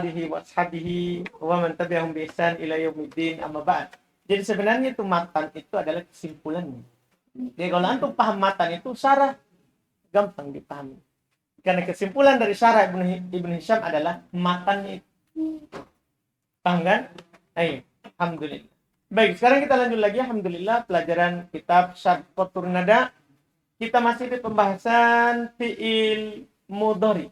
alihi wa ashabihi wa man tabi'ahum bi ihsan ila yaumiddin, amma ba'd. Jadi sebenarnya itu matan itu adalah kesimpulannya. Jadi kalau antum paham matan itu syarah gampang dipahami. Karena kesimpulan dari syarah Ibnu Hisham adalah matannya itu. Paham kan? Ayo, alhamdulillah. Baik, sekarang kita lanjut lagi. Alhamdulillah, pelajaran kitab Syarh Qatur Nada. Kita masih di pembahasan fi'il mudhari.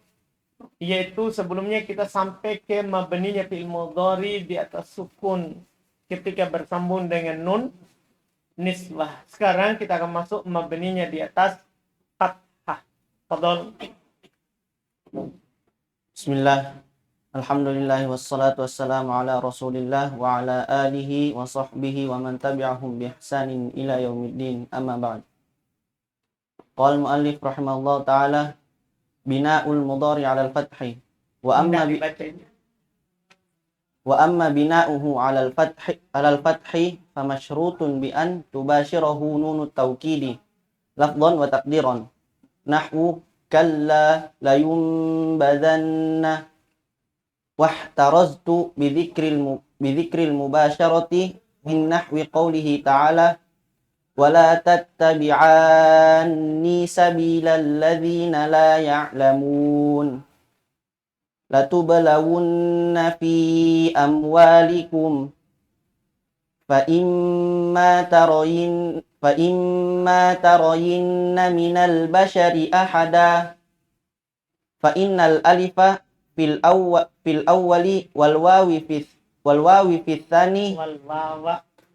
Yaitu sebelumnya kita sampai ke mabninya fi'il mudhari di atas sukun ketika bersambung dengan nun nisbah. Sekarang kita akan masuk mabninya di atas fathah. Fadhol. Bismillah. Alhamdulillah wassalatu wassalamu ala Rasulillah wa ala alihi wa sahbihi wa man tabi'ahum bi ihsanin ila yaumiddin, amma ba'd. Qala al-muallif rahimahullah ta'ala bina'ul mudhari 'ala al-fathi wa amma bina'uhu 'ala al-fathi fa masyrutun bi an tubashirahu nunut tawkidi lafdhan wa taqdiran nahwu kalla la yunbadanna wahtaraztu bidhikril mubasharati min nahwi qawlihi ta'ala wala tattabi'anni sabilal ladzina la ya'lamun latublawunna fi amwalikum fa imma tarayinna minal bashari ahada fa innal alifa fil awwali wal wawi fi tsani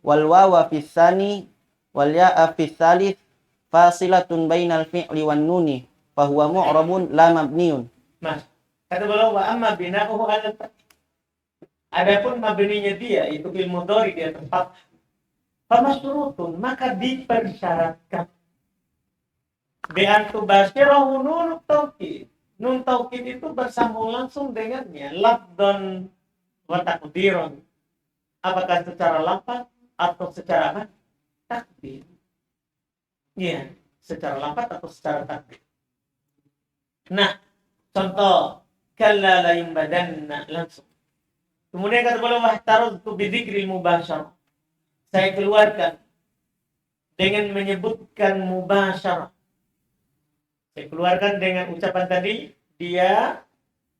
wal wawa fi tsani wal ya'a fi tsalits fasilatun bainal fi'li wan nuni fa huwa mu'rabun la mabniun. Mas, kata beliau wa amma bina'uhu 'ala al-fath. Adapun mabninya dia itu fi'il mudhari di atas fathah. Fa masyrutun, maka dipersyaratkan bi an tubashirahu nunut tawkid. Nun taukid itu bersambung langsung dengannya lafdhan wa taqdiran. Apakah secara lafaz atau secara apa? Takdir. Iya, secara lafaz atau secara takdir. Nah, contoh kalla la yumbadanna langsung. Kemudian kata beliau wahtaraztu bidzikril mubasyarah. Saya keluarkan dengan menyebutkan mubasyarah. Saya keluarkan dengan ucapan tadi, dia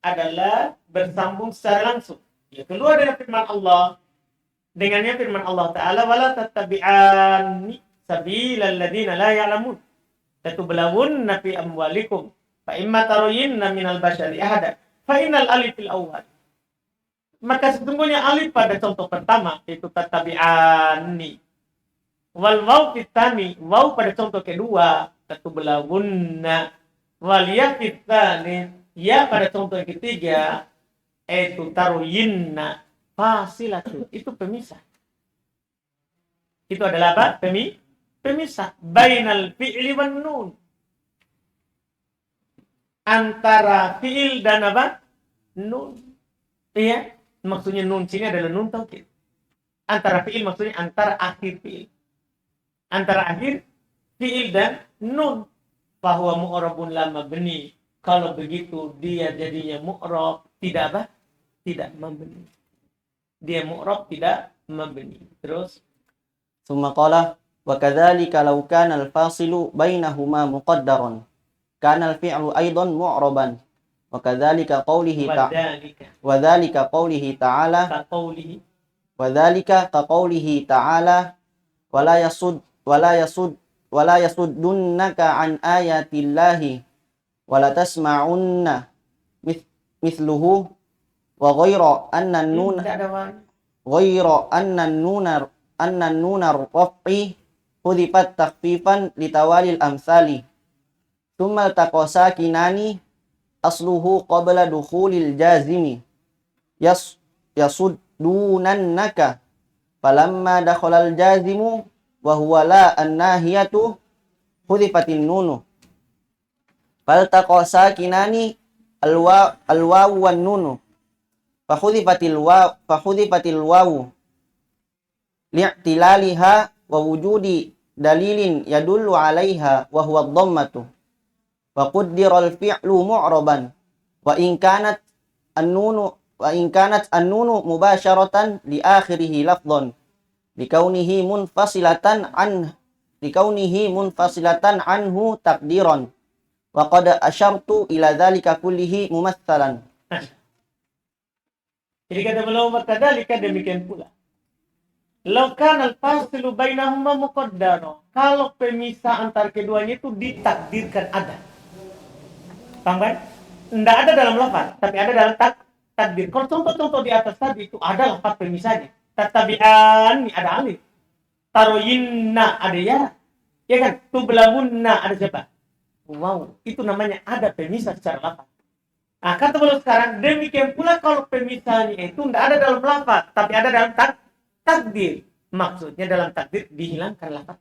adalah bersambung secara langsung. Dia keluar dengan firman Allah. Dengannya firman Allah Ta'ala, wala tattabi'anni sabilal ladzina la ya'lamun latublawunna fi amwalikum fa imma tarayinna minal bashari ahada fa innal alif fil awwal. Maka sesungguhnya alif pada contoh pertama itu tattabi'anni. Wal waw fit tsani, waw pada contoh kedua tatubelawunna wal ya fitani, ya pada contoh yang ketiga itu taruyinna fasilatu, itu pemisah. Itu adalah apa? Pemisah bainal fi'li wan nun, antara fi'il dan apa? Nun. Iya, maksudnya nun sini adalah nun taukid. Antara fi'il maksudnya antara akhir fi'il, antara akhir fi'il dan nun, bahwa mu'rabun la mabni. Kalau begitu dia jadinya mu'rab, tidak apa? Tidak mabni. Dia mu'rab tidak mabni. Terus Tsumma qala wa kadzalika law kana al-fasilu bainahuma muqaddaran kana al-fi'lu aidan mu'raban wa kadzalika qawlihi ta'ala wala yasuddunaka an ayatillahi wala tasma'unna mithluhu wa ghayra anna an-nuna raf'i hudifat takhfifan litawalil amsali thumma taqasakinani asluhu qabla dukhulil jazimi yasuddunannaka falamma dakhalal jazimu wa huwa la an-nahiyatu hudifatin nunu faltaqasakinani al-wawu wan nunu fahudifatil wawu li'tilaliha wa wujudi dalilin yadullu 'alaiha wa huwa ad-dhammatu wa qaddara al-fi'lu mu'raban wa in kanat an-nunu wa in kanat an-nunu mubasharatan li akhirih lafdhan likaunihi munfasilatan anhu taqdiran wa qad asyartu ila dzalika kullihi mumatsalan. Jadi kata beliau wakadzalika, demikian pula. Law kana al-fasilu bainahuma muqaddara. Kalau pemisah antar keduanya itu ditakdirkan ada. Paham kan? Tidak ada dalam lafaz, tapi ada dalam takdir. Kalau contoh-contoh di atas tadi itu ada lafaz pemisahnya. Tatabi'an ada alif. Taroyinna ada ya. Ya kan? Tublamunna ada siapa? Wow, itu namanya ada pemisah secara lafaz. Nah, kata beliau sekarang, demikian pula kalau pemisahnya itu tidak ada dalam lafaz, tapi ada dalam takdir. Maksudnya dalam takdir dihilangkan lafaz.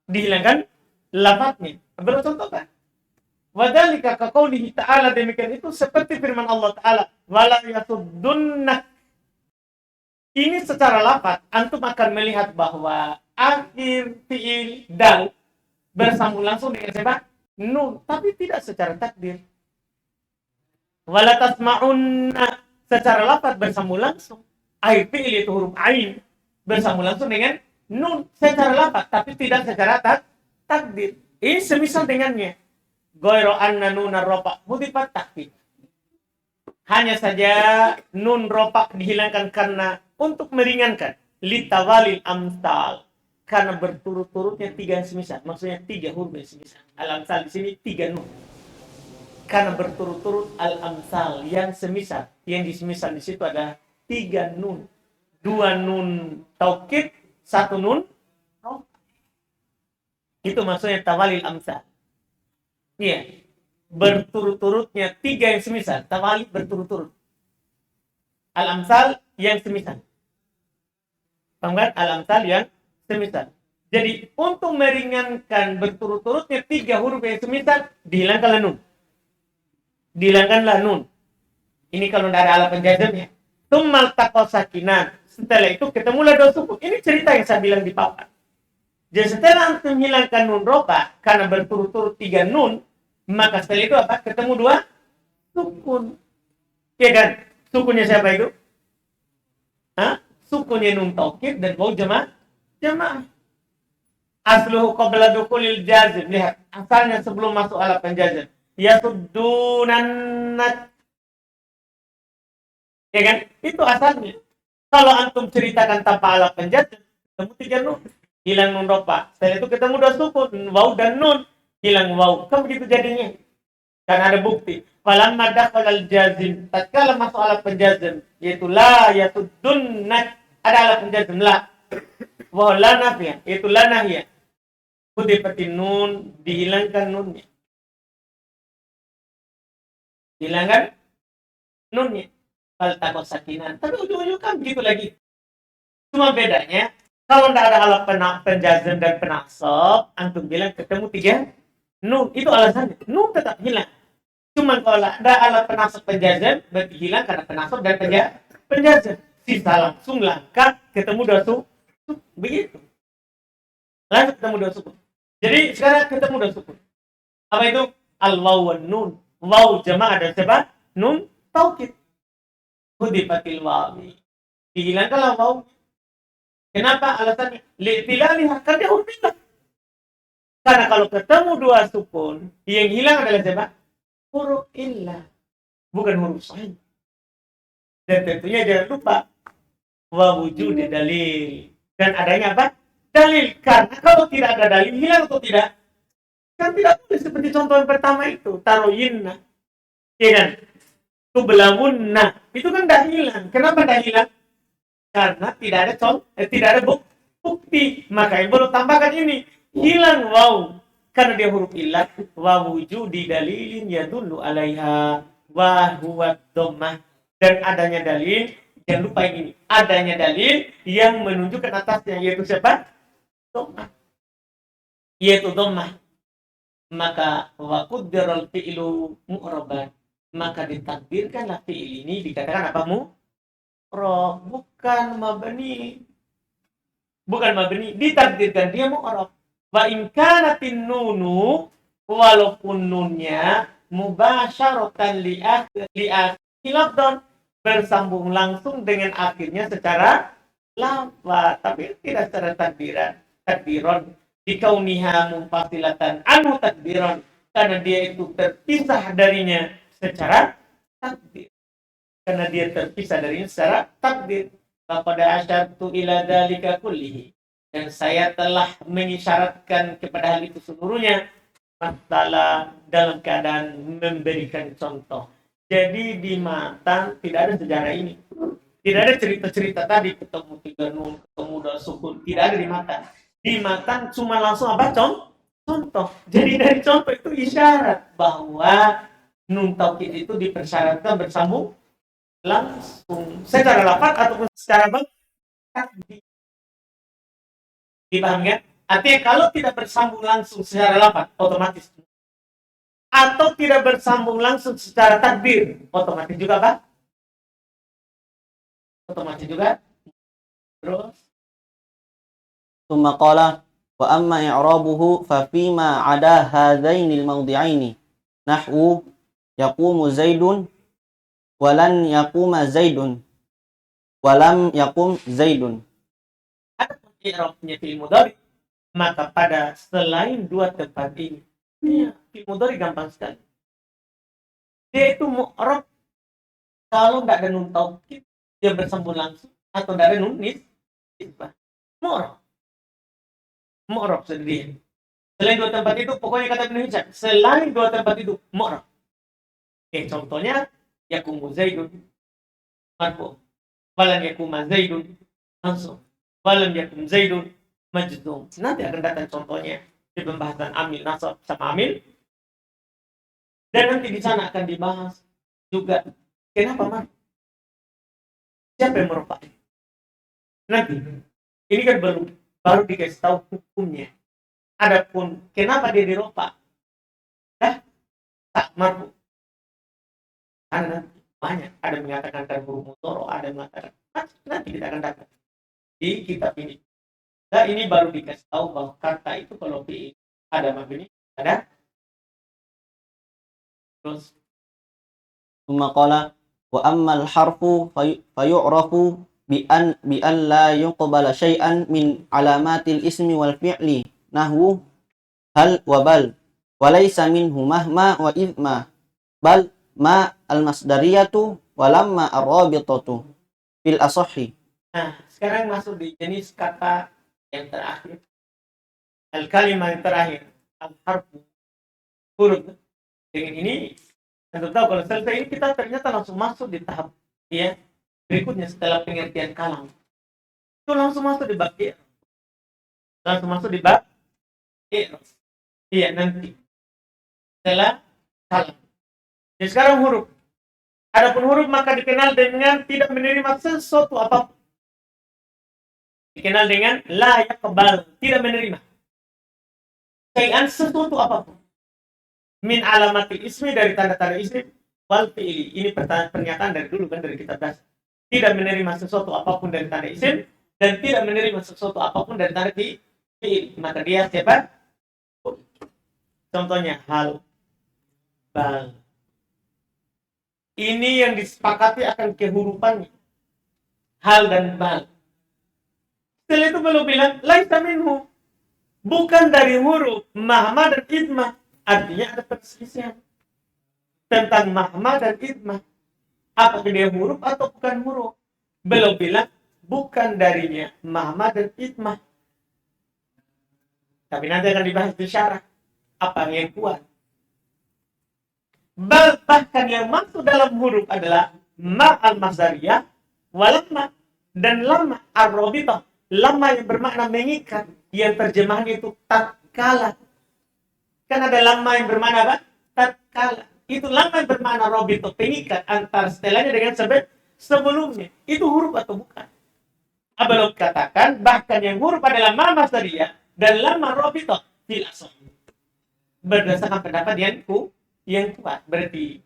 Dihilangkan lafaznya. Bercontohkan. Wadzalika kaqaulihi ta'ala, demikian itu seperti firman Allah Ta'ala, wala yasuddunnak. Ini secara lafaz antum akan melihat bahwa akhir fiil dal bersambung langsung dengan siapa? Nun, tapi tidak secara takdir. Wala tasma'unna secara lafaz bersambung langsung. Akhir fiil itu huruf ain bersambung langsung dengan nun secara lafaz, tapi tidak secara takdir. Ini semisal dengannya. Ghairu anna nunar rofa hudifat takdir. Hanya saja nun rofa dihilangkan karena untuk meringankan litawalil amsal, karena berturut-turutnya 3 yang semisal. Maksudnya 3 huruf yang semisal. Al-amsal di sini 3 nun. Karena berturut-turut al-amsal yang semisal. Yang disemisal di situ ada 3 nun. 2 nun taukid, 1 nun rofa. Itu maksudnya tawalil amsal. Iya, berturut-turutnya 3 yang semisal. Tawali berturut-turut. Al-amsal yang semisal. Paham kan? Al-amsal yang semisal. Jadi untuk meringankan berturut-turutnya 3 huruf yang semisal, dihilangkanlah nun. Dihilangkanlah nun. Ini kalau tidak ada alat penjazamnya. Tsummal taqo sakinan. Setelah itu ketemulah 2 sukun. Ini cerita yang saya bilang di papan. Jadi setelah antum hilangkan nun rofa karena berturut-turut 3 nun, maka setelah itu apa? Ketemu 2 sukun. Ya kan? Sukunnya siapa itu? Sukunnya nun taukid dan waw jamaah. Asluhu qabla dukhulil jazm. Lihat, asalnya sebelum masuk alat penjazm. Yasuddunan. Ya kan? Itu asalnya. Kalau antum ceritakan tanpa alat penjazm, ketemu 3 nun. Hilang nun rofa. Setelah itu ketemu 2 sukun, waw dan nun. Hilang waw. Kan begitu jadinya. Karena ada bukti. Falamma dakhalal jazim. Tatkala masuk alat penjazm, yaitu la yasuddunnak. Ada alat penjazm la. Wa la nafiyah, yaitu la nahiyah. Hudifatin nun, dihilangkan nunnya. Hilangkan nunnya. Fal taqo sakinan. Tapi ujung-ujung kan begitu lagi. Cuma bedanya, kalau tidak ada alat penjazm dan penasab, antum bilang ketemu 3 nun. Itu alasannya. Nun tetap hilang. Cuma kalau ada alat penasab penjazm, berarti hilang karena penasab dan penjazm. Sisa langsung langkah ketemu 2 sukun. Begitu. Langsung ketemu 2 sukun. Jadi sekarang ketemu 2 sukun. Apa itu? Al-waw wan nun. Waw jamaah dan siapa? Nun taukid. Hudifatil wawi. Dihilangkanlah waw. Kenapa alasannya? Li'tilaliha, kan dia huruf illah. Karena kalau ketemu 2 sukun, yang hilang adalah siapa? Huruf illah. Bukan huruf sahih. Dan tentunya jangan lupa wa wujudi dalil. Dan adanya apa? Dalil. Karena kalau tidak ada dalil, hilang atau tidak? Kan tidak boleh seperti contoh yang pertama itu. Taroyinna. Ya kan? Tublamunna. Itu kan tidak hilang. Kenapa tidak hilang? Karena tidak ada tidak ada bukti. Maka yang baru tambahkan ini. Hilang waw. Karena dia huruf illat. Wa wujudi dalilin yadullu alaiha. Wa huwa dhammah. Dan adanya dalil. Jangan lupa ini. Adanya dalil yang menunjukkan atasnya. Yaitu siapa? Dhammah. Yaitu dhammah. Maka wa quddiral fi'lu mu'raban. Maka ditakdirkanlah fi'il ini dikatakan apa? Mu'rab. Bukan mabni. Bukan mabni. Ditakdirkan dia mu'rab. Wa in kanatin nunu, walaupun nunnya mubasyaratan li akhir lafdhan, bersambung langsung dengan akhirnya secara lafaz, tapi tidak secara takdiron dikauniha munfasilatan anu takdiron, karena dia itu terpisah darinya secara takdir, karena dia terpisah darinya secara takdir. Kepada asyartu ila dzalika kullihi, dan saya telah mengisyaratkan kepada hal itu seluruhnya, masalah dalam keadaan memberikan contoh. Jadi di mata tidak ada sejarah ini, tidak ada cerita-cerita tadi ketemu tiga nun, ketemu dal sukun, tidak ada di mata. Di mata cuma langsung apa contoh. Jadi dari contoh itu isyarat bahwa nun taukid itu dipersyaratkan bersambung langsung secara lafaz ataupun secara takdir. Dipahami kan? Artinya kalau tidak bersambung langsung secara lafaz, otomatis. Atau tidak bersambung langsung secara takdir, otomatis juga apa? Otomatis juga. Terus Tsumma qala wa amma i'rabuhu fa fima 'ada hadzainil mawdi'aini nahwu yaqumu zaidun walan yaquma zaidun walam yaqum zaidun. ada i'rabnya fi'il mudhari, maka pada selain dua tempat ini, ya, fi'il mudhari gampang sekali. Dia itu mu'rab kalau nggak ada nun taukid, dia bersambung langsung, atau nggak ada nun nisbah. Mu'rab sendiri. Selain dua tempat itu, pokoknya kata Ibnu Hisham, selain dua tempat itu mu'rab. Oke, contohnya yakumu zaidun marfu, walam yakuma zaidun langsung, walam yakum zaidun majzum. Nanti akan datang contohnya di pembahasan amil nasab sama amil, dan nanti di sana akan dibahas juga kenapa marfu, siapa yang merupakan. Nanti ini kan baru dikasih tahu hukumnya. Adapun kenapa dia diropa, tak marfu, karena banyak, ada yang mengatakan kan huruf mudhari, ada yang mengatakan nanti kita akan dapat di kitab ini. Nah, ini baru dikasih tahu bahwa kata itu kalau fi'il ada mabni, ada terus. Tsumma qala wa ammal harfu fayu'rafu bi an la yuqbala syai'an min alamatil ismi wal fi'li nahwu hal wa bal wa laysa minhu mahma wa idma bal ma al-masdariyatu walamma ar-rabitatu fil asahhi. Nah, sekarang masuk di jenis kata yang terakhir. Al-kalimah yang terakhir, al-harfu, huruf. Dengan ini, tentu tahu kalau selesai ini kita ternyata langsung masuk di tahap ya berikutnya setelah pengertian kalam. Itu langsung masuk di bab i'rab. Langsung masuk di bab i'rab. Iya, nanti. Setelah kalam. Jadi sekarang huruf. Adapun huruf maka dikenal dengan tidak menerima sesuatu apapun. Dikenal dengan la yaqbal, tidak menerima syai'an, sesuatu apapun. Min alamatil ismi, dari tanda-tanda isim, wal fi'li. Ini pernyataan dari dulu kan, dari kitab dasar. Tidak menerima sesuatu apapun dari tanda isim, dan tidak menerima sesuatu apapun dari tanda fi'il. Maka dia siapa? Contohnya hal, bal. Ini yang disepakati akan kehurufannya. Hal dan bal. Setelah itu belum bilang laisa minhu, bukan dari huruf mahma dan idmah. Artinya ada perselisihan tentang mahma dan idmah. Apakah dia huruf atau bukan huruf? Belum bilang bukan darinya mahma dan idmah. Tapi nanti akan dibahas di syarah apa yang kuat. Bahkan yang masuk dalam huruf adalah ma al-masdariyah, walamma, dan lama ar-rabitah. Lama yang bermakna mengikat, yang terjemahannya itu tatkala. Kan ada lama yang bermakna apa? Tatkala. Itu lama yang bermakna rabitah, pengikat antara setelahnya dengan sebelumnya. Itu huruf atau bukan? Belum katakan bahkan yang huruf adalah ma masdariyah dan lama rabitah fil asal. Berdasarkan pendapat yang kuat, berarti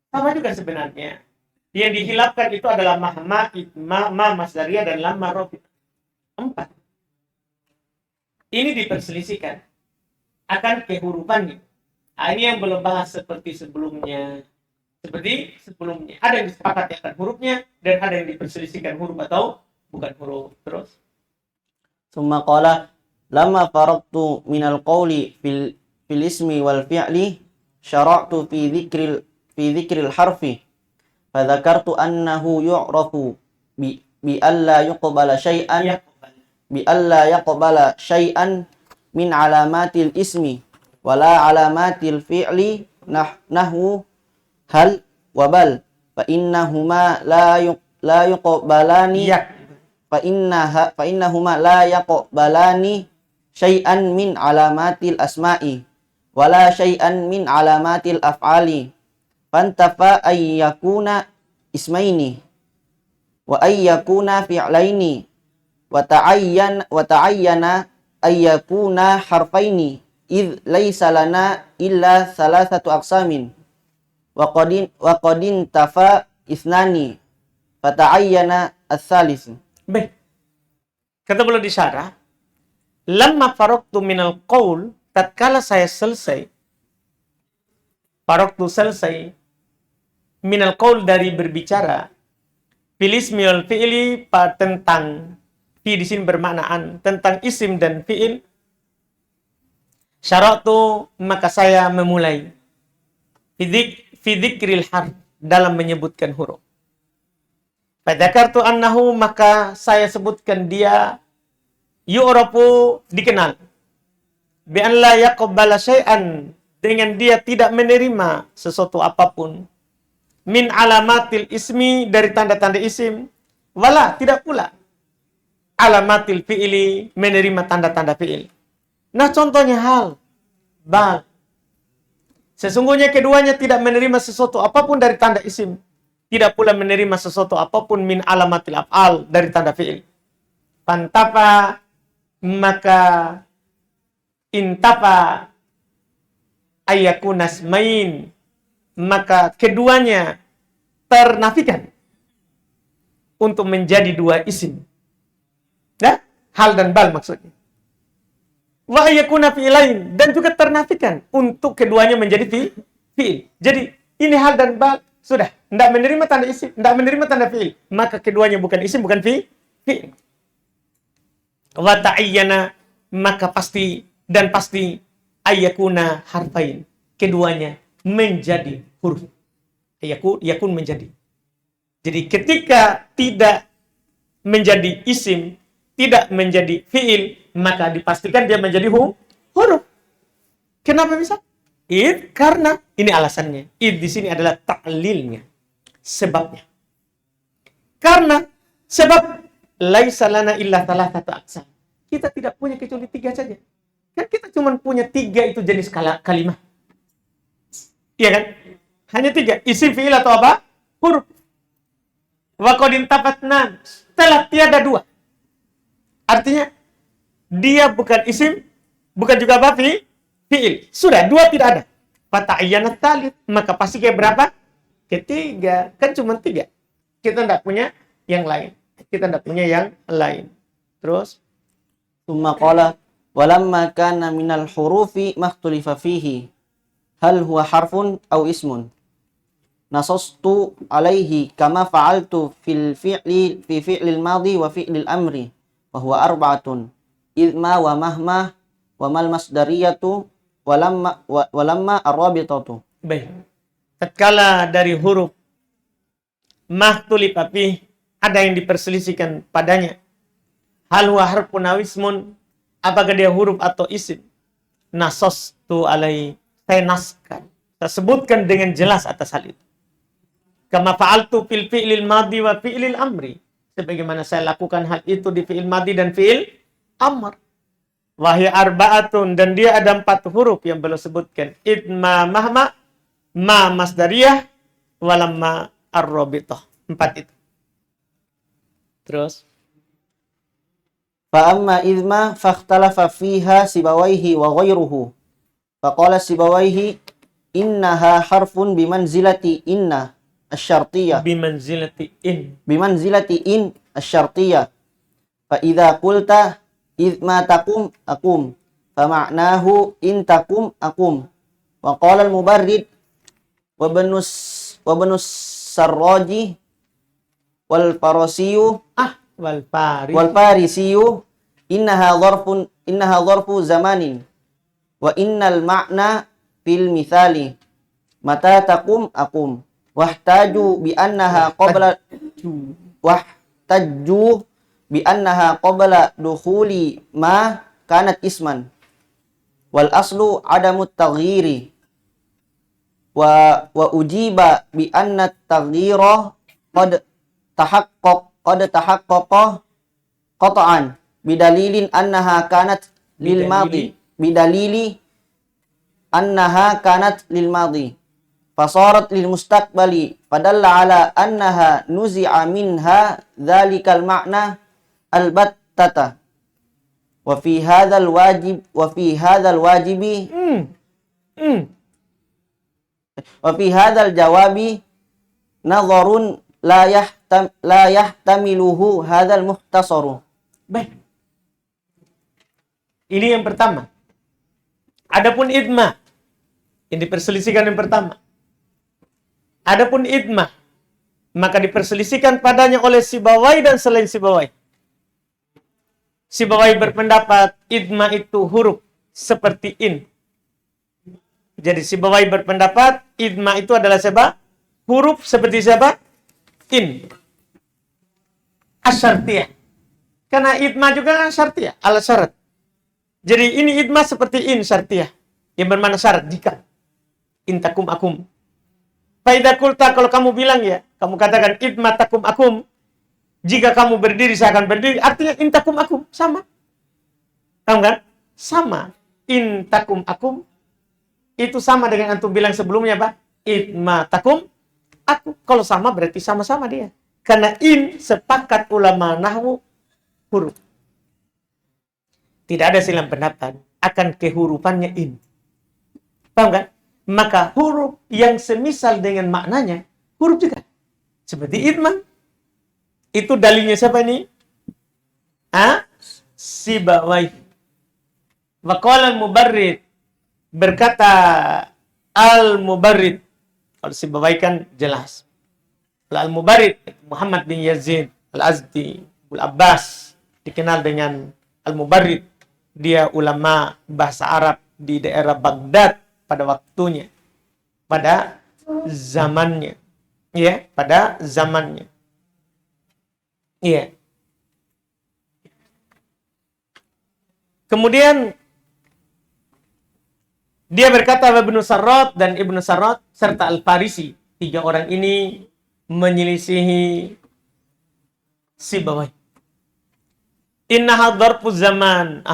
sama juga sebenarnya. Yang dihilafkan itu adalah ma masdariyah dan lama rabitah. 4. Ini diperselisihkan akan kehurufannya. Ini yang belum bahas seperti sebelumnya. Seperti sebelumnya. Ada yang disepakati akan hurufnya dan ada yang diperselisihkan huruf atau bukan huruf. Terus. Summa qala lamma faraqtu minal qawli fil ismi wal fi'li syara'tu fi dzikril harfi fadzakartu annahu yu'rafu bi alla yuqbala syai'an bi alla yaqbala syai'an min alamatil ismi wala alamatil fi'li nahwu hal wa bal fa innahuma la yuqbalani fa innahuma la yaqbalani syai'an min alamatil asma'i wala syai'an min alamatil af'ali fantafa ay yakuna ismaini wa ay yakuna fi'laini wa ta'ayyana ay yakuna harfaini id laysa lana illa salasatu aqsamin wa qadin tafa isnani fa ta'ayyana as-salis. Baik. Kata beliau di syarah, lamma faraqtu minal qaul, tatkala saya selesai minal qaul dari berbicara fil ismi wal fi'li tentang fi di sini bermaknaan tentang isim dan fi'il, syaratu maka saya memulai fi dzikril harf dalam menyebutkan huruf. Fadzakartu annahu maka saya sebutkan dia yu'rafu dikenal bi an la yaqbala syai'an dengan dia tidak menerima sesuatu apapun min alamatil ismi dari tanda-tanda isim wala tidak pula alamatil fi'ili menerima tanda-tanda fi'il. Nah contohnya hal bal sesungguhnya keduanya tidak menerima sesuatu apapun dari tanda isim, tidak pula menerima sesuatu apapun min alamatil af'al dari tanda fi'il. Pantafa maka intafa ayakunas main maka keduanya ternafikan untuk menjadi dua isim. Nah, hal dan bal maksudnya. Wa ayakuna fi'lain dan juga ternafikan untuk keduanya menjadi fi'il. Jadi ini hal dan bal sudah tidak menerima tanda isim, tidak menerima tanda fi'il, maka keduanya bukan isim, bukan fi'il. Wa ta'ayyana maka pasti ayakuna harfain, keduanya menjadi huruf. Yakun menjadi. Jadi ketika tidak menjadi isim, tidak menjadi fi'il, maka dipastikan dia menjadi huruf. Kenapa bisa? Karena ini alasannya. Di sini adalah ta'lilnya, sebabnya. Karena sebab laisa lana illa thalathatu aqsam. Kita tidak punya kecuali 3 saja. Kan kita cuma punya 3 itu jenis kalimat. Iya kan? Hanya 3. Isim, fi'il atau apa? Huruf. Wa qadin tafatna. Telah tiada 2. Artinya dia bukan isim, bukan juga apa? Fi'il. Sudah 2 tidak ada. Fata'ayyana tsalits. Maka pasti kayak berapa? Ketiga. Kan cuma 3. Kita tidak punya yang lain. Terus Summa qala walamma kana minal hurufi makhtulifa fihi hal huwa harfun aw ismun nasastu alaihi kama fa'altu fi fi'lil madhi wa fi'lil amri wa huwa arba'atun idma wa mahma wa mal masdariyatu walamma ar-rabitatu. Baik. Tatkala dari huruf makhtulifa fihi ada yang diperselisihkan padanya, hal huwa harfun aw ismun, apakah dia huruf atau isim, nasastu alaihi, saya naskan, saya sebutkan dengan jelas atas hal itu. Kama fa'altu fil fi'lil madhi wa fi'lil amri, sebagaimana saya lakukan hal itu di fi'il madhi dan fi'il amr. Wahya arba'atun, dan dia ada 4 huruf yang belum sebutkan. Idma mahma, ma masdariyah, walamma ar-rabitah. 4 itu. Terus Fa amma idma fakhtalafa fiha Sibawaihi wa ghairuhu. Faqala Sibawaihi innaha harfun bimanzilati inna asy-syartiyah. Bimanzilati in asy-syartiyah. Fa idza qulta idma taqum aqum fa ma'nahu in taqum aqum. Wa qala al-mubarrid wa wa ibnu Sarraji wal Farasiyu wal Farisiyu innaha dharfu zamanin wa innal ma'na fil mithali mata taqum aqum wahtaju bi annaha qabla dukhuli ma kanat isman wal aslu adamut taghyiri wa ujiba bi anna taghyira qad tahaqqaqa qat'an bidalilin annaha kanat lil madi fasarat lil mustaqbali fadalla ala annaha nuzi'a minha dhalikal ma'na albattata wa fi hadzal jawabi nadharun la yahtamiluhu hadzal muhtasaru. Baik. Ini yang pertama. Adapun idmah yang diperselisihkan yang pertama. Adapun idmah maka diperselisihkan padanya oleh Sibawai dan selain Sibawai. Sibawai berpendapat idmah itu huruf seperti in. Jadi Sibawai berpendapat idmah itu adalah siapa? Huruf seperti siapa? In. Asyartiyah. Karena idmah juga syartiyah, ala syarat. Jadi ini idmah seperti in syartiyah. Yang bermakna syarat, jika. Intakum akum. Faidah kulta, kalau kamu bilang ya, kamu katakan idmah takum akum. Jika kamu berdiri, saya akan berdiri. Artinya intakum akum, sama. Tahu kan? Sama. Intakum akum. Itu sama dengan antum bilang sebelumnya, Pak. Idmah takum aku. Kalau sama berarti sama-sama dia. Karena in sepakat ulama nahwu huruf. Tidak ada silang pendapat akan kehurufannya in. Paham kan? Maka huruf yang semisal dengan maknanya huruf juga. Seperti idmah. Itu dalilnya siapa ini? Sibawai. Wa qala al-Mubarrid. Berkata al-Mubarrid. Kalau Sibawai kan jelas. Al-Mubarrid Muhammad bin Yazid Al-Azdi Al-Abbas dikenal dengan Al-Mubarrid. Dia ulama bahasa Arab di daerah Baghdad pada waktunya, pada zamannya, ya, pada zamannya, iya. Kemudian dia berkata Ibnu Sarrat dan Ibnu Sarrat serta Al-Farisi, tiga orang ini menyelisihi Sibawai. Innaha dzarfu zaman.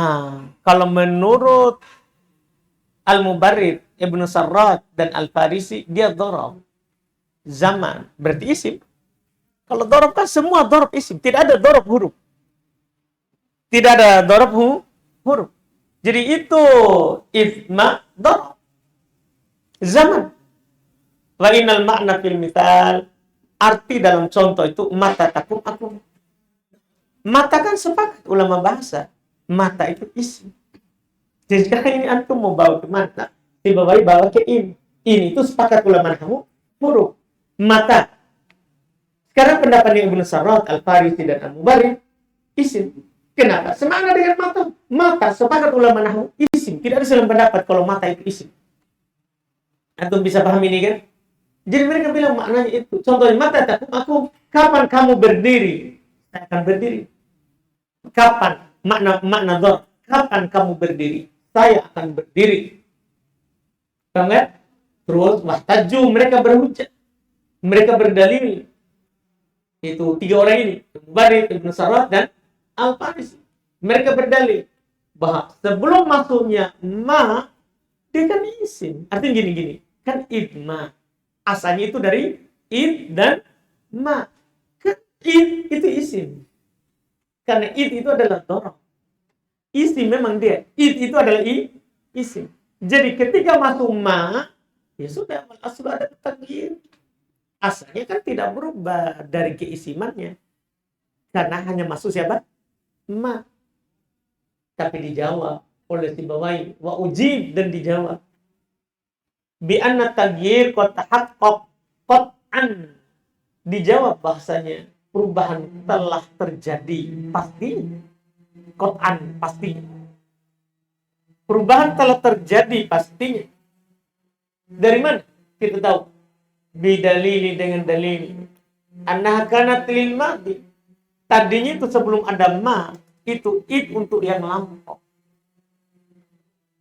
Kalau menurut Al-Mubarrid, Ibnu Sarrat dan Al-Farisi, dia dzarf zaman, berarti isim. Kalau dzarf kan semua dzarf isim, tidak ada dzarf huruf. Tidak ada dzarf huruf. Jadi itu isma dzarf zaman. Wa innal ma'na fil mithal, arti dalam contoh itu mata takum akum. Mata kan sepakat ulama bahasa. Mata itu isim. Jadi sekarang ini antum mau bawa ke mata, Sibawai bawa ke in. In itu sepakat ulama nahwu huruf. Mata. Sekarang pendapat Ibnu Sarrat, Al-Farisi dan Al-Mubarrid isim. Kenapa? Semangat dengan mata. Mata sepakat ulama nahwu isim. Tidak ada salah pendapat kalau mata itu isim. Antum bisa paham ini kan? Jadi mereka bilang maknanya itu. Contohnya mata takum akum. Kapan kamu berdiri? Saya akan berdiri. Kapan? Makna dzarf. Kapan kamu berdiri? Saya akan berdiri. Paham kan? Terus wahtaju, mereka berhujjah. Mereka berdalil. Itu tiga orang ini, Mubarrid, Ibnu Sarrat dan Al-Farisi. Mereka berdalil bahwa sebelum masuknya ma, dia kan isim. Artinya gini-gini. Kan idma. Asalnya itu dari id dan ma. Id itu isim. Karena id itu adalah dzarf. Isim memang dia. Id itu adalah isim. Jadi ketika masuk ma, ya sudah, asal ada taghyir. Asalnya kan tidak berubah dari keisimannya. Karena hanya masuk siapa? Ma. Tapi dijawab oleh Sibawai. Wa ujib, dan dijawab. Bi anna taghyir qad qat'an. Dijawab bahasanya perubahan telah terjadi pasti. Qat'an pasti. Perubahan telah terjadi pastinya. Dari mana? Kita tahu. Bidalili dengan dalil. Annaha kanat lil madi. Tadinya itu sebelum ada ma, itu id untuk yang lampau.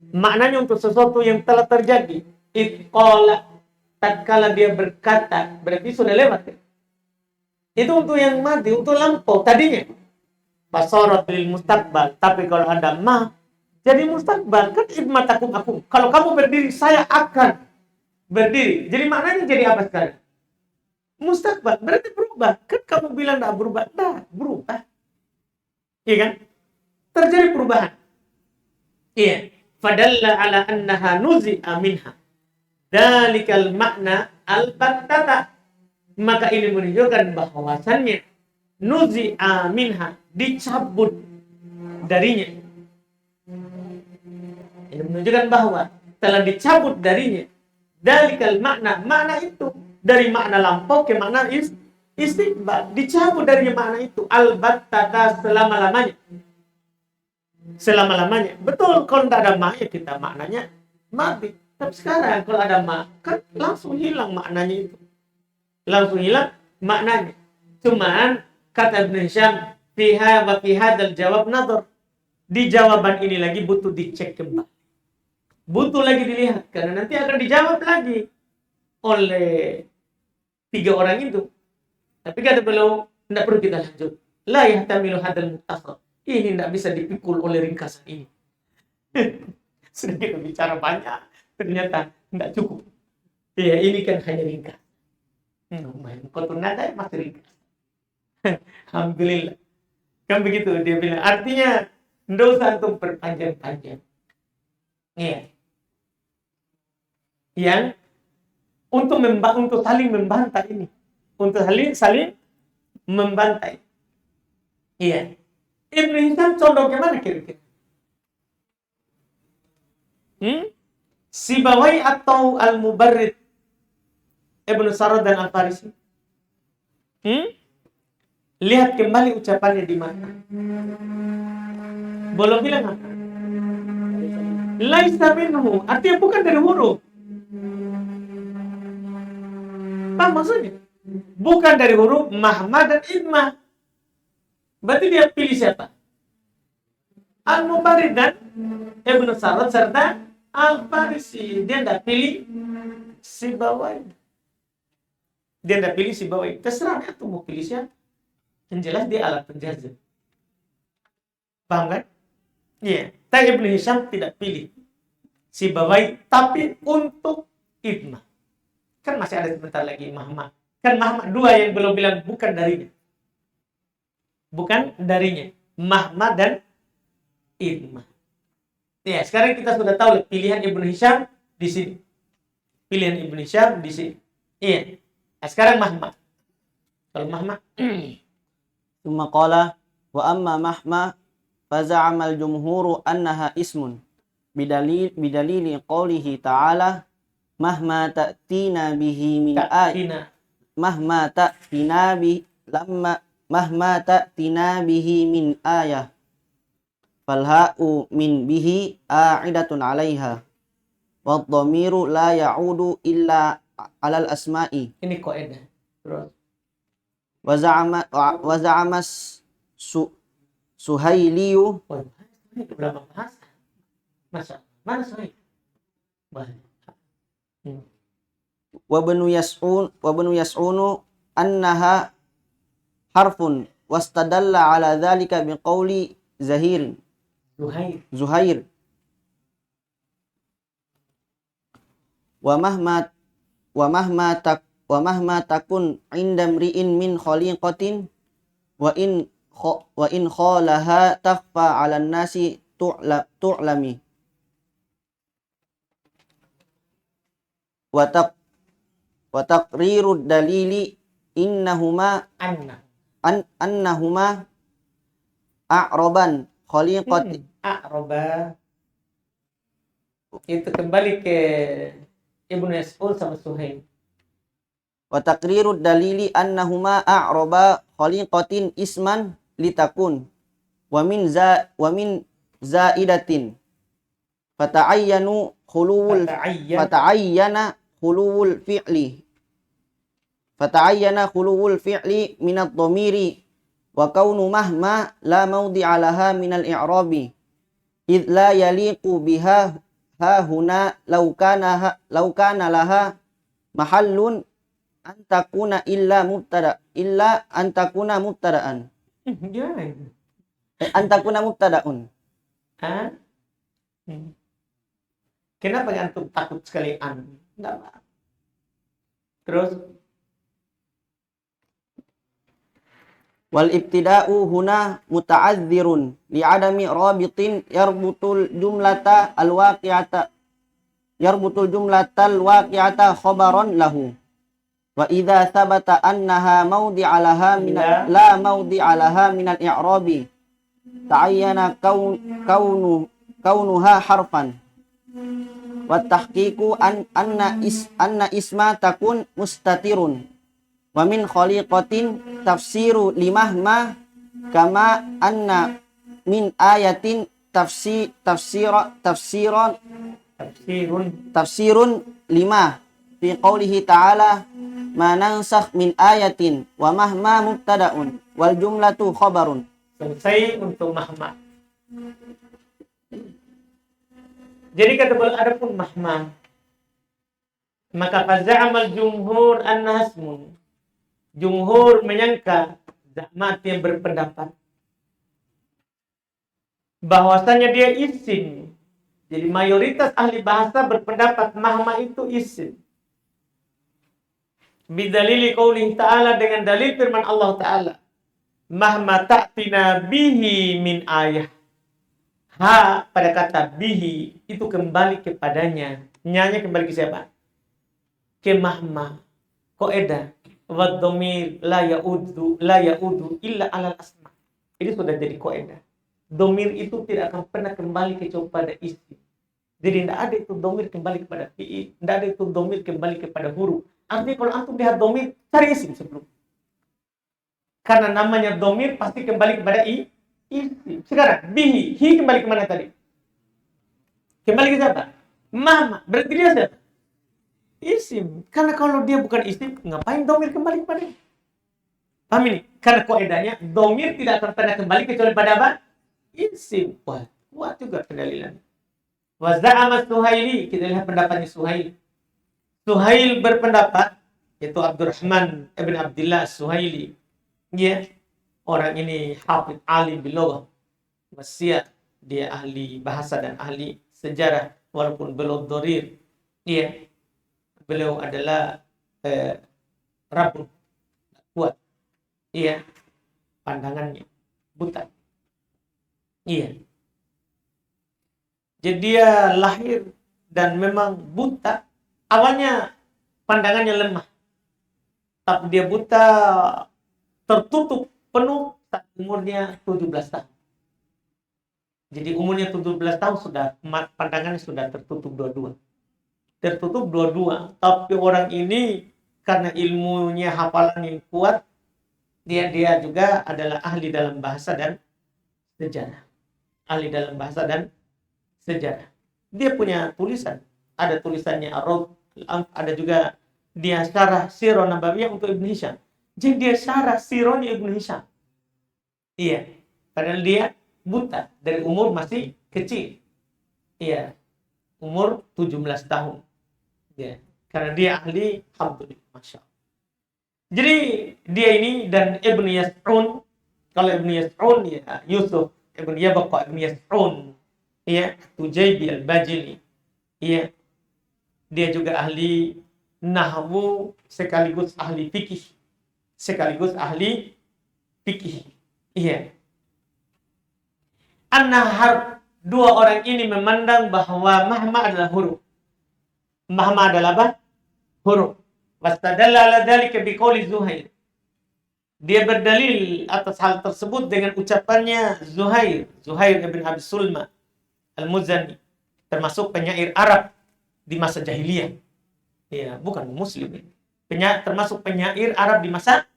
Maknanya untuk sesuatu yang telah terjadi. Id qala, tatkala dia berkata, berarti sudah lewat. Itu untuk yang mati, untuk lampau tadinya. Basarat lil mustaqbal. Tapi kalau ada ma, jadi mustaqbal. Kan idmatakum aku. Kalau kamu berdiri, saya akan berdiri. Jadi maknanya jadi apa sekarang? Mustaqbal. Berarti berubah. Kan kamu bilang tidak berubah. Tidak, berubah. Iya kan? Terjadi perubahan. Iya. Fadalla ala annaha nuzi'a minha. Dalikal makna al-battata. Maka ini menunjukkan bahwasannya nuzi'a minha, dicabut darinya. Ini menunjukkan bahwa telah dicabut darinya. Dalikal makna, makna itu dari makna lampau ke makna istiqbal, dicabut dari makna itu al-battata selama-lamanya. Selama-lamanya. Betul, kalau tidak ada ma, ya kita maknanya mati. Tapi sekarang kalau ada ma, kan langsung hilang maknanya itu. Langsung hilang maknanya. Cuman kata Ibn Hisham, fiha wa fiha dal jawab nadhar. Di jawaban ini lagi butuh dicek kembali. Butuh lagi dilihat. Karena nanti akan dijawab lagi oleh 3 orang itu. Tapi kata beliau, tidak perlu kita lanjut. La yahtamilu hadal mutasar. Ini tidak bisa dipikul oleh ringkasan ini. Sudah kita bicara banyak, ternyata tidak cukup. Ya, ini kan hanya ringkas. Kau tuh nada masih ringkas. Alhamdulillah. Kan begitu dia bilang. Artinya, tidak usah untuk berpanjang-panjang. Iya. Yang untuk saling membantah ini. Untuk saling membantai. Iya. Ibn Hisham condong ke mana kira-kira? Sibawai atau Al-Mubarrid? Ibn Sarad dan Al-Farisi? Lihat kembali ucapannya di mana. Boleh bilang apa? Laisa minhu, artinya bukan dari huruf. Apa maksudnya? Bukan dari huruf mahma dan idmah. Berarti dia pilih siapa? Al-Mubarrid dan Ibn Sarad serta Al-Farisi. Dia tidak pilih Sibawai. Dia tidak pilih Sibawai. Terserah dia tuh mau pilih siapa. Yang jelas dia alat penjajah. Paham kan? Iya. Tapi Ibn Hisham tidak pilih Sibawai, tapi untuk idmah. Kan masih ada sebentar lagi mahma. Kan mahma 2 yang belum bilang bukan darinya. Bukan darinya. Mahma dan idmah. Ya, sekarang kita sudah tahu pilihan Ibn Hisham di sini. Pilihan Ibn Hisham di sini. Iya. Nah, sekarang mahma. Kalau mahma. Tsumma qala wa amma mahma faza'ama al-jumhuru annaha ismun bidalili qawlihi ta'ala mahma ta'tina bihi min ayatin mahma ta'tina bi lamma mahma ta'tina bihi min ayah falha'u min bihi a'idatun 'alaiha wadh-dhamiru la ya'udu illa 'alal asma'i. Ini kaidah. Terus wa za'ama Suhailiyu ini berapa bahasa? Masa mana Suhail? wa banu yas'unu annaha harfun wastadalla ala dhalika biqauli Zuhair wa mahma takun inda mri'in min khaliqatin wa in khalaha takhfa 'alan nasi tu'lami wa taqrirud dalili annahuma a'raban khaliqati a'raba. Itu kembali ke Ibnu Mas'ud sama Suhail. wa taqrirud dalili annahuma a'raba khaliqatin isman litakun wa min zaidatin fata'ayyanu khuluwul fata'ayyana khuluwul fi'li minad dhamiri wa kaunu mahma la mawdi'a laha minal i'rabi id la yaliqu biha ha huna law kana laha mahallun an takuna mubtada'an Gimana? an takuna mubtada'un. Hah? Kenapa antum takut sekali Enggak apa. Terus Wal ibtida'u huna muta'adzirun li'adami rabitin yarbutul jumlatal waqi'ata khabaran lahu. Wa idza thabata annaha mawdi'alaha minal i'rabi ta'ayyana kaunuha harfan. Wa tahqiqu anna isma takun mustatirun. Wa min khaliqatin tafsiru limahma kama anna min ayatin tafsirun lima fi qawlihi ta'ala ma nansakh min ayatin wa mahma mubtada'un wal jumlatu khabarun. Selesai untuk mahma. Jadi kata beliau adapun mahma, maka faza'amal jumhur an-hasmun. Jumhur menyangka, Zahmat yang berpendapat bahwasanya dia isim. Jadi mayoritas ahli bahasa berpendapat mahma itu isim. Bidalili qaulihi ta'ala, dengan dalil firman Allah Ta'ala, mahma ta'tina bihi min ayah. Ha pada kata bihi itu kembali kepadanya. Nyanya kembali ke siapa? Ke mahma. Qaedah wa dhamir la yaudu illa alal asma. Ini sudah jadi qaedah. Dhamir itu tidak akan pernah kembali kecuali pada isim. Jadi tidak ada itu dhamir kembali kepada fi'il, tidak ada itu dhamir kembali kepada huruf. Artinya kalau antum lihat dhamir, cari isim sebelum. Karena namanya dhamir pasti kembali kepada isim. Sekarang bihi, hi kembali kemana tadi? Kembali ke siapa? Mama. Berarti dia siapa? Isim. Karena kalau dia bukan isim, ngapain dhamir kembali kepada dia? Paham ini? Karena kaidahnya dhamir tidak akan pernah kembali kecuali pada apa? Isim. Wah, kuat juga pendalilan. Wa za'ama Suhaili, kita lihat pendapatnya Suhail. Suhail berpendapat, yaitu Abdurrahman ibn Abdullah Suhaili. Ya, orang ini hafidh alim biloghah. Wasiat, dia ahli bahasa dan ahli sejarah, walaupun belum dharir. Iya. Beliau adalah rapuh, kuat. Iya. Pandangannya buta. Iya. Jadi dia lahir dan memang buta. Awalnya pandangannya lemah. Tapi dia buta tertutup penuh saat umurnya 17 tahun. Jadi umurnya 17 tahun sudah pandangannya sudah tertutup dua-dua. Tertutup dua-dua. Tapi orang ini karena ilmunya hafalan yang kuat, dia juga adalah ahli dalam bahasa dan sejarah. Ahli dalam bahasa dan sejarah. Dia punya tulisan. Ada tulisannya Arab, ada juga dia syarah Sirah Nabawiyah untuk Ibn Hisham. Jadi dia syarah Sirahnya Ibn Hisham. Iya. Padahal dia buta dari umur masih kecil. Iya. Umur 17 tahun. Ya, karena dia ahli alhamdulillah, masya Allah. Jadi dia ini dan Ibn Yas'un, kalau Ibn Yas'un ya Yusuf Ibn Yabaqa Ibn Yas'un, ya Tujaybi al-Bajili, ya dia juga ahli nahwu sekaligus ahli fikih, iya. An-Nahar, dua orang ini memandang bahwa mahma adalah huruf. Mahma adalah apa? Huruf. Wastadalla ala dzalika biqauli Zuhair. Dia berdalil atas hal tersebut dengan ucapannya Zuhair ibn Abi Sulma Al-Muzani, termasuk penyair Arab di masa jahiliyah. Ya, bukan muslim. termasuk penyair Arab di masa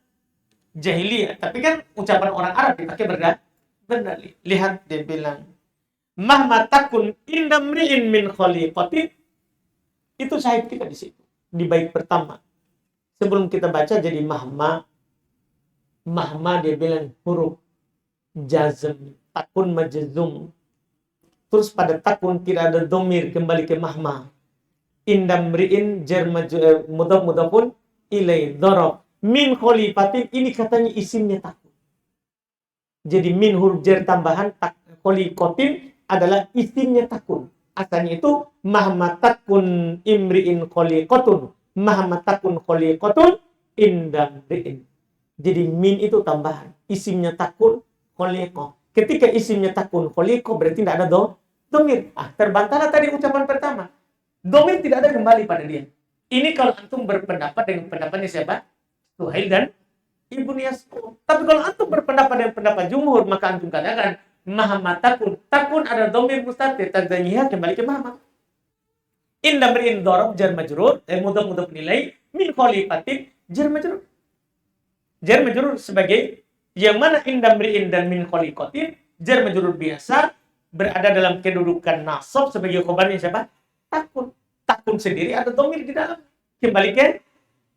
jahiliyah. Tapi kan ucapan orang Arab dipakai berdalil. Lihat dia bilang, mahma takun indamri'in min khaliqatin. Itu syahid kita di situ. Di bait pertama. Sebelum kita baca jadi mahma dia bilang huruf jazm, takun majzum. Terus pada takun tidak ada domir, kembali ke mahma. Indamri'in jar mudhaf ilai dharab min khalifatin, ini katanya isimnya takun. Jadi min huruf jar tambahan khaliqatin adalah isimnya takun. Asalnya itu mahma takun imri'in khaliqatun, mahma takun khaliqatun indamri'in. Jadi min itu tambahan, isimnya takun khaliqah. Ketika isimnya takun khaliqah berarti tidak ada domir. Terbantahlah tadi ucapan pertama. Domir tidak ada kembali pada dia. Ini kalau antum berpendapat dengan pendapatnya siapa? Suhail dan Ibnu Yas'ud. Tapi kalau antum berpendapat dengan pendapat jumhur, maka antum katakan mahma takun. Takun ada domir mustatir, tadanyihah kembali ke mahma. Indamri'in dharab jar majrur, mudhaf nilai min khalifatin jar majrur. Jar majrur sebagai yang mana indamri'in dan min khaliqatin jar majrur biasa berada dalam kedudukan nasab sebagai khabarnya siapa? Takun. Takun sendiri ada domir di dalam. Kembali ke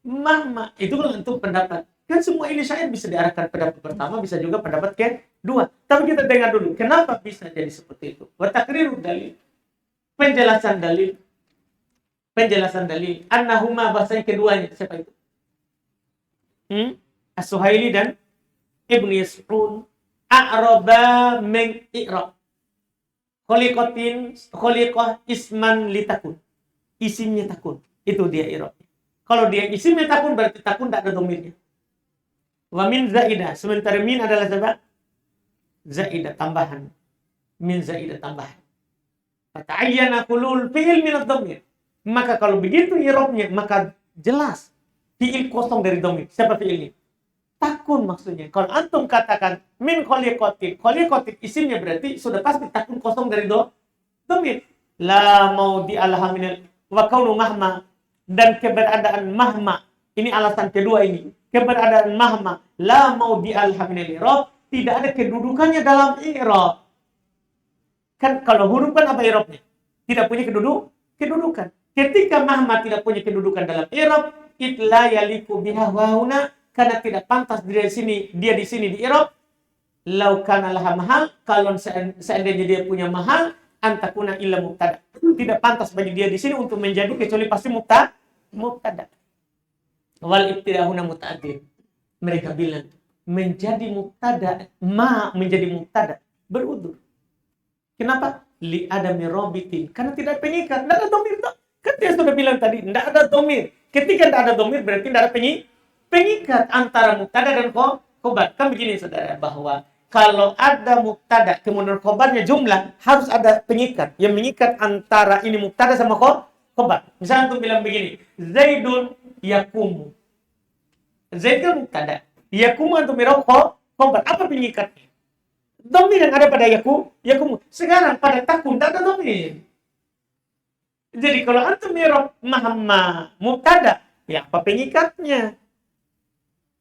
mahma. Itu kalau untuk pendapat. Kan semua ini syahid bisa diarahkan pendapat pertama, bisa juga pendapat kedua. Tapi kita dengar dulu, kenapa bisa jadi seperti itu? Wa taqrirud dalil. Penjelasan dalil. Annahuma, bahasanya keduanya. Siapa itu? As-Suhaili dan Ibnu Yas'ud. A'raba min i'rab. Khaliqah isman litakun. Isimnya takun. Itu dia i'rab. Kalau dia isimnya takun berarti takun tidak ada domirnya. Wa min zaidah. Sementara min adalah sebab zaidah tambahan. Min zaidah tambahan. Fata'ayyana kulul fi'il min ad-dhamir. Maka kalau begitu i'rabnya, maka jelas fi'il kosong dari dhamir. Siapa fi'il ini? Takun maksudnya. Kalau antum katakan min khaliqatin isimnya berarti sudah pasti takun kosong dari dhamir. La maudi alaha minal wa kaunu mahma, dan keberadaan mahma. Ini alasan kedua ini. Keberadaan mahma la maudi alaha minal i'rab, tidak ada kedudukannya dalam i'rab. Kan kalau huruf kan apa i'rabnya? Tidak punya kedudukan. Ketika mahma tidak punya kedudukan dalam i'rab, itla yaliku biha wa huna, karena tidak pantas dia di sini di i'rab. Lau kana laha mahal, kalau seandainya dia punya mahal, antakuna illa mubtada. Tidak pantas bagi dia di sini untuk menjadi kecuali pasti mubtada. Wal ibtida'una muta'addid. Mereka bilang menjadi mubtada, menjadi mubtada berudur. Kenapa? Li adami rabitin, karena tidak pengikat, tidak ada domir. Kan dia sudah bilang tadi, tidak ada domir. Ketika tidak ada domir berarti tidak ada pengikat antara mubtada dan khobar. Kan begini saudara, bahwa kalau ada mubtada kemudian khobarnya jumlah, harus ada pengikat yang mengikat antara ini mubtada sama khobar. Misalnya untuk bilang begini, Zaidun yakumu. Zaid kan mubtada, yakumu untuk mirau khobar. Apa pengikatnya? Domir yang ada pada yakumu. Sekarang pada takun tak ada domir. Jadi kalau antum mirau mahamma mubtada, ya apa pengikatnya?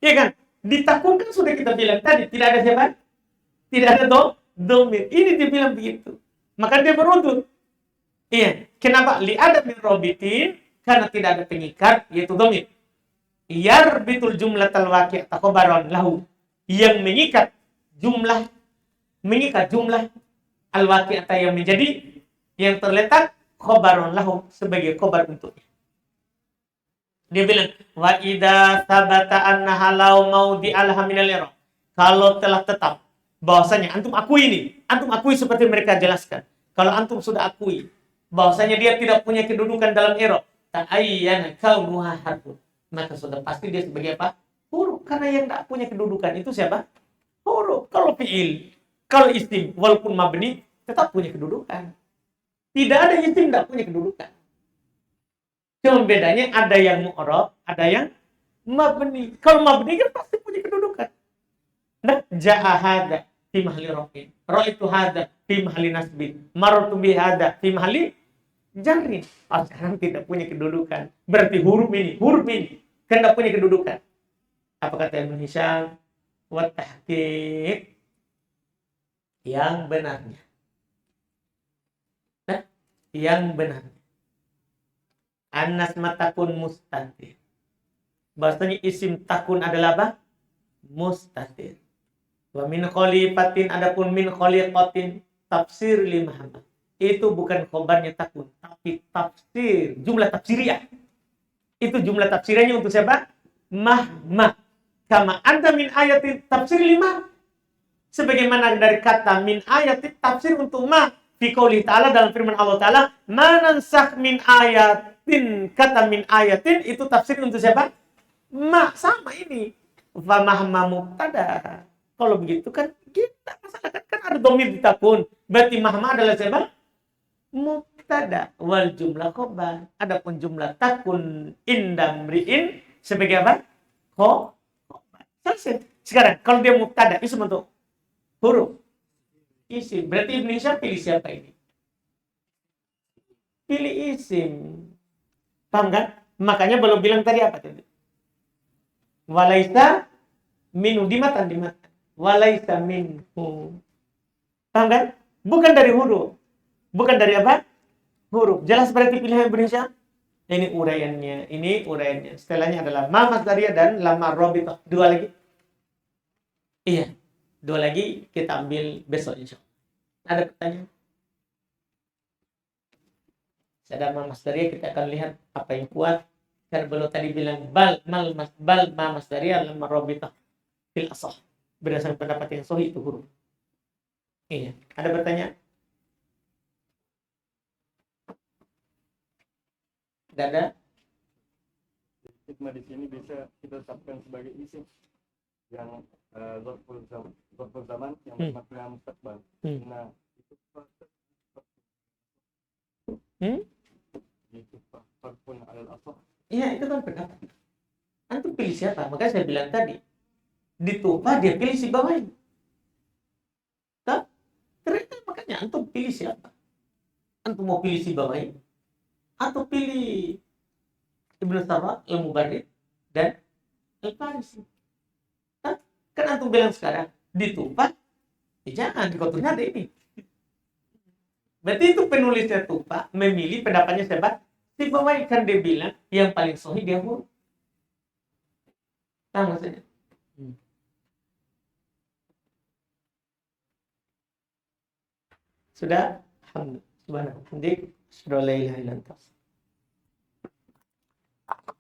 Ya kan? Di takun kan sudah kita bilang tadi, tidak ada siapa? Tidak ada domir. Ini dibilang begitu. Maka dia berudut. Iya. Kenapa? Li'adab min robitin. Karena tidak ada pengikat, yaitu domir. Yarbitul jumlah talwaki' takhobaron lahu. Yang mengikat jumlah al-waki' atau yang menjadi, yang terletak khobaron lahu sebagai khobar untuknya. Dia bilang, wa idza sabata annaha law maudi alha minal i'rab. Kalau telah tetap bahwasanya antum akui seperti mereka jelaskan. Kalau antum sudah akui bahwasanya dia tidak punya kedudukan dalam i'rab, ta'ayyana kaunuha harfun, maka sudah pasti dia sebagai apa? Huruf. Karena yang tidak punya kedudukan itu siapa? Huruf. Kalau fi'il, kalau isim walaupun mabni tetap punya kedudukan. Tidak ada isim tidak punya kedudukan. Cuma bedanya ada yang mu'rab, ada yang mabni. Kalau mabni kan pasti punya kedudukan. Nah, ja'a hada fi mahli rafin, ra'aitu hada fi mahli nasbin, marartu bi hada fi mahli jarrin. Sekarang tidak punya kedudukan. Berarti huruf ini Kan tidak punya kedudukan. Apa kata Ibn Hisham? Wa tahqiq yang benarnya. Nah, yang benar. Anas matakun mustatir. Bahasanya isim takun adalah apa? Mustatir. Wa min khalifatin, adapun min khalifatin tafsir lima. Itu bukan khobarnya takun, tapi tafsir, jumlah tafsiriyah. Itu jumlah tafsirnya untuk siapa? Mahma. Kama anda min ayatin tafsir lima. Sebagaimana dari kata min ayatin tafsir untuk ma. Fi qouli ta'ala, dalam firman Allah Ta'ala, manansakh min ayatin, kata min ayatin itu tafsir untuk siapa? Ma, sama ini. Fa mahma mubtada. Kalau begitu kan kita masalahkan kan ada dhamir di takun. Berarti mahma adalah siapa? Mubtada wal jumlah khobar. Adapun jumlah takun indamriin sebagai apa? Khobar. Selesai. Sekarang kalau dia mubtada isim untuk huruf isim. Berarti Ibn Hisham pilih siapa ini? Pilih isim. Paham kan? Makanya belum bilang tadi apa tadi? Walaisa minu dimatan. Walaisa minhu. Paham kan? Bukan dari huruf. Bukan dari apa? Huruf. Jelas berarti pilihan Ibn Hisham? Ini uraiannya. Setelahnya adalah ma masdariyah dan lamma rabithah. Dua lagi. Iya. Dua lagi kita ambil besok insya Allah. Ada pertanyaan? Sadar ma masdariyah kita akan lihat apa yang kuat. Karena belum tadi bilang bal ma masdariyah lamma rabithah fil asah. Berdasarkan pendapat yang sahih itu huruf. Iya. Ada pertanyaan? Tidak ada? Hikmah di sini bisa kita tetapkan sebagai isim yang zarful zaman yang bermakna mustaqbal. Nah, itu itu farqun alal asah. Iya, itu kan pendapat. Antum pilih siapa? Makanya saya bilang tadi, di Tufa dia pilih si Bawain. Ternyata makanya antum pilih siapa? Antum mau pilih si Bawain atau pilih Ibnu Sarraq, Al-Mubarrid dan Al-Farisi? Kan antum bilang sekarang di Tufa, jangan di Qutbnya ada ini. Berarti itu penulisnya Tufa memilih pendapatnya siapa? Si Bawain, kan dia bilang yang paling sahih dia huruf. Tahu maksudnya? Sudah? Alhamdulillah. Subhanallah. Sudah la ilaha illa anta.